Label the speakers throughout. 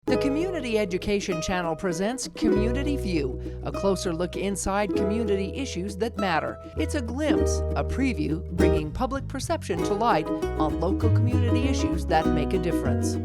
Speaker 1: The Community Education Channel presents Community View, a closer look inside community issues that matter. It's a glimpse, a preview, bringing public perception to light on local community issues that make a difference.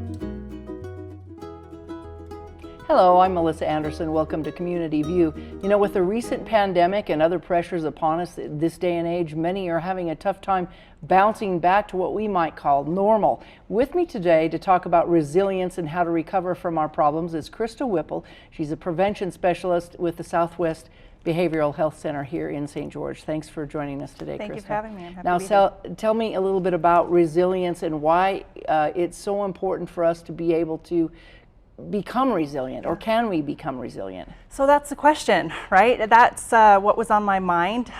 Speaker 1: Hello, I'm Melissa Anderson. Welcome to Community View. You know, with the recent pandemic and other pressures upon us this day and age, many are having a tough time bouncing back to what we might call normal. With me today to talk about resilience and how to recover from our problems is Krista Whipple. She's a prevention specialist with the Southwest Behavioral Health Center here in St. George. Thanks for joining us today, Krista.
Speaker 2: Thank you for having me. I'm happy
Speaker 1: now,
Speaker 2: to be here.
Speaker 1: Tell me a little bit about resilience and why it's so important for us to be able to become resilient, or can we become resilient?
Speaker 2: So that's the question, right? That's what was on my mind.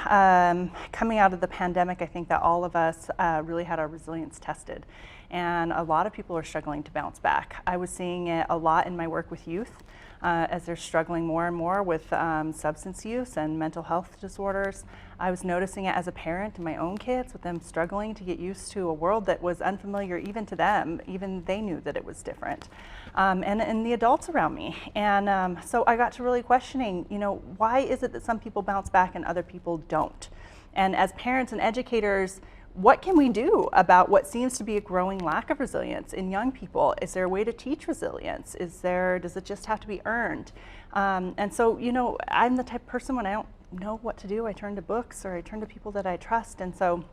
Speaker 2: Coming out of the pandemic, I think that all of us really had our resilience tested. And a lot of people are struggling to bounce back. I was seeing it a lot in my work with youth as they're struggling more and more with substance use and mental health disorders. I was noticing it as a parent in my own kids, with them struggling to get used to a world that was unfamiliar even to them. Even they knew that it was different. And the adults around me. And so I got to really questioning, you know, why is it that some people bounce back and other people don't? And as parents and educators, what can we do about what seems to be a growing lack of resilience in young people? Is there a way to teach resilience? Does it just have to be earned? And so, you know, I'm the type of person, when I don't know what to do, I turn to books or I turn to people that I trust. And so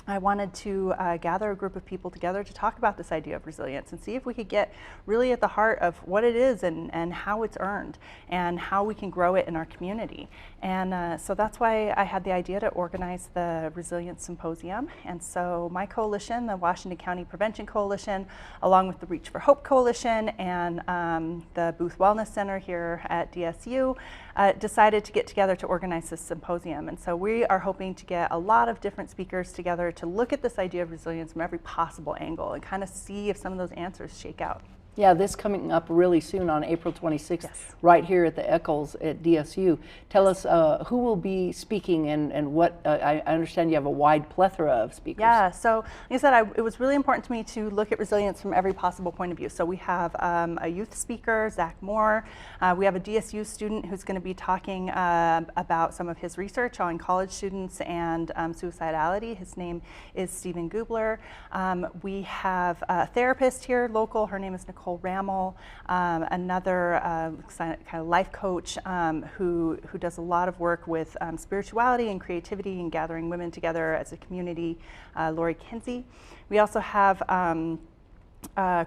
Speaker 2: I wanted to gather a group of people together to talk about this idea of resilience and see if we could get really at the heart of what it is and how it's earned and how we can grow it in our community. And so that's why I had the idea to organize the Resilience Symposium. And so my coalition, the Washington County Prevention Coalition, along with the Reach for Hope Coalition and the Booth Wellness Center here at DSU, decided to get together to organize this symposium. And so we are hoping to get a lot of different speakers together to look at this idea of resilience from every possible angle and kind of see if some of those answers shake out.
Speaker 1: Yeah, this coming up really soon on April 26th,
Speaker 2: Yes.
Speaker 1: right here at the Eccles at DSU. Tell us who will be speaking and what, I understand you have a wide plethora of speakers.
Speaker 2: Yeah, so like I said, it was really important to me to look at resilience from every possible point of view. So we have a youth speaker, Zach Moore. We have a DSU student who's going to be talking about some of his research on college students and suicidality. His name is Stephen Gubler. We have a therapist here, local. Her name is Nicole Rammel, another kind of life coach who does a lot of work with spirituality and creativity and gathering women together as a community, Lori Kinsey. We also have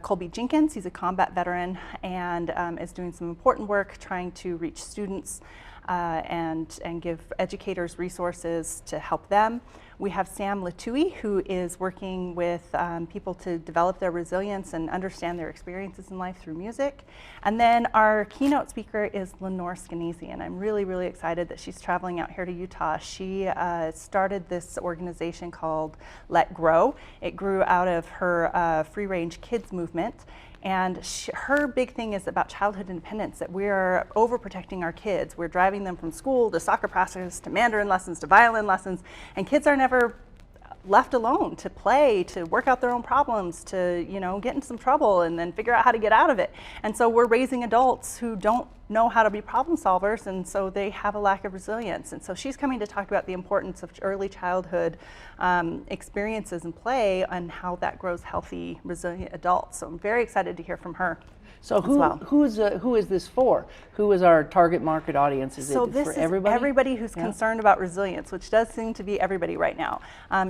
Speaker 2: Colby Jenkins. He's a combat veteran and is doing some important work trying to reach students and give educators resources to help them. We have Sam Latui, who is working with people to develop their resilience and understand their experiences in life through music. And then our keynote speaker is Lenore Skenazy, and I'm really, really excited that she's traveling out here to Utah. She started this organization called Let Grow. It grew out of her free-range kids movement. And her big thing is about childhood independence, that we're overprotecting our kids. We're driving them from school to soccer practice to Mandarin lessons to violin lessons, and kids are never left alone to play, to work out their own problems, to, you know, get into some trouble and then figure out how to get out of it. And so we're raising adults who don't know how to be problem solvers, and so they have a lack of resilience. And so she's coming to talk about the importance of early childhood experiences and play and how that grows healthy, resilient adults. So I'm very excited to hear from her.
Speaker 1: So who is this for? Who is our target market audience? Is it for everybody?
Speaker 2: Everybody who's concerned about resilience, which does seem to be everybody right now.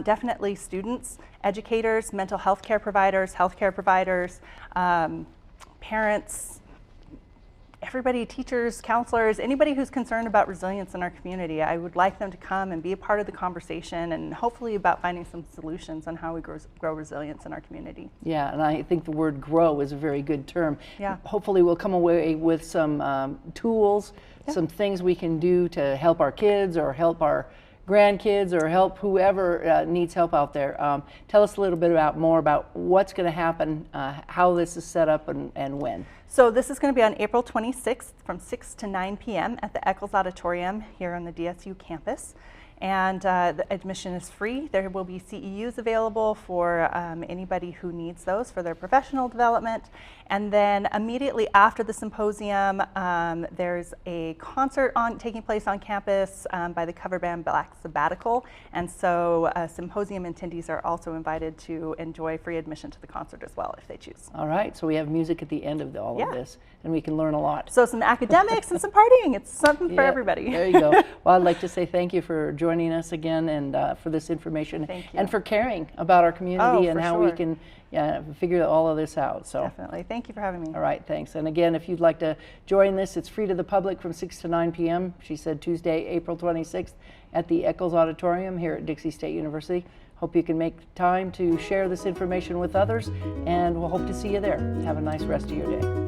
Speaker 2: Definitely students, educators, mental health care providers, healthcare providers, parents, everybody, teachers, counselors, anybody who's concerned about resilience in our community. I would like them to come and be a part of the conversation and hopefully about finding some solutions on how we grow resilience in our community.
Speaker 1: Yeah, and I think the word grow is a very good term.
Speaker 2: Yeah.
Speaker 1: Hopefully we'll come away with some tools, some things we can do to help our kids or help our grandkids or help whoever needs help out there. Tell us a little bit more about what's going to happen, how this is set up, and when.
Speaker 2: So this is going to be on April 26th from 6 to 9 p.m. at the Eccles Auditorium here on the DSU campus. And the admission is free. There will be CEUs available for anybody who needs those for their professional development. And then immediately after the symposium, there's a concert taking place on campus by the cover band Black Sabbatical. And so symposium attendees are also invited to enjoy free admission to the concert as well if they choose.
Speaker 1: All right, so we have music at the end of all of this, and we can learn a lot.
Speaker 2: So some academics and some partying. It's something for everybody.
Speaker 1: There you go. Well, I'd like to say thank you for joining us again and for this information.
Speaker 2: Thank you.
Speaker 1: And for caring about our community and how we
Speaker 2: sure.
Speaker 1: can figure all of this out. So
Speaker 2: Definitely. Thank you for having me.
Speaker 1: all right, thanks. And again, if you'd like to join this, it's free to the public from 6 to 9 p.m. She said Tuesday, April 26th at the Eccles Auditorium here at Dixie State University. Hope you can make time to share this information with others, and we'll hope to see you there. Have a nice rest of your day.